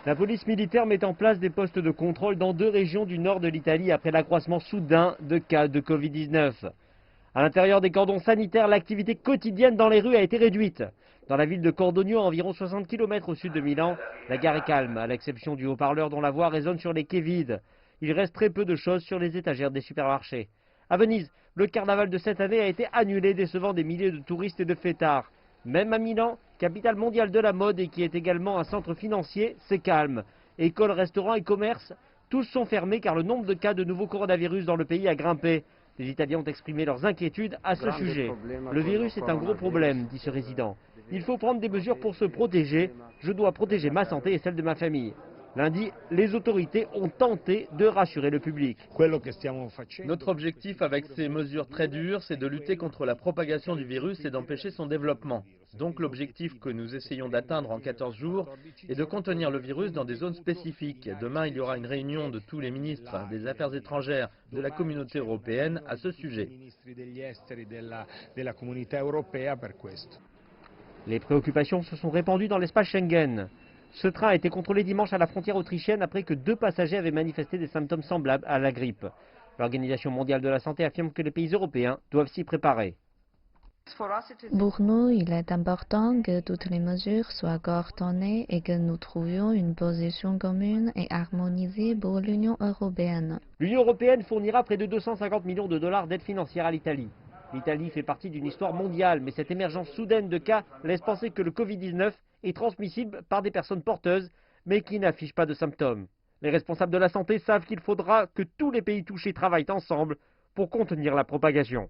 La police militaire met en place des postes de contrôle dans 2 régions du nord de l'Italie après l'accroissement soudain de cas de Covid-19. À l'intérieur des cordons sanitaires, l'activité quotidienne dans les rues a été réduite. Dans la ville de Cordogno, à environ 60 km au sud de Milan, la gare est calme, à l'exception du haut-parleur dont la voix résonne sur les quais vides. Il reste très peu de choses sur les étagères des supermarchés. À Venise, le carnaval de cette année a été annulé, décevant des milliers de touristes et de fêtards. Même à Milan, capitale mondiale de la mode et qui est également un centre financier, c'est calme. Écoles, restaurants et commerces, tous sont fermés car le nombre de cas de nouveaux coronavirus dans le pays a grimpé. Les Italiens ont exprimé leurs inquiétudes à ce sujet. Le virus est un gros problème, dit ce résident. Il faut prendre des mesures pour se protéger. Je dois protéger ma santé et celle de ma famille. Lundi, les autorités ont tenté de rassurer le public. Notre objectif avec ces mesures très dures, c'est de lutter contre la propagation du virus et d'empêcher son développement. Donc l'objectif que nous essayons d'atteindre en 14 jours est de contenir le virus dans des zones spécifiques. Demain, il y aura une réunion de tous les ministres des Affaires étrangères de la communauté européenne à ce sujet. Les préoccupations se sont répandues dans l'espace Schengen. Ce train a été contrôlé dimanche à la frontière autrichienne après que 2 passagers avaient manifesté des symptômes semblables à la grippe. L'Organisation mondiale de la santé affirme que les pays européens doivent s'y préparer. Pour nous, il est important que toutes les mesures soient coordonnées et que nous trouvions une position commune et harmonisée pour l'Union européenne. L'Union européenne fournira près de 250 millions de dollars d'aide financière à l'Italie. L'Italie fait partie d'une histoire mondiale, mais cette émergence soudaine de cas laisse penser que le Covid-19 est transmissible par des personnes porteuses, mais qui n'affichent pas de symptômes. Les responsables de la santé savent qu'il faudra que tous les pays touchés travaillent ensemble pour contenir la propagation.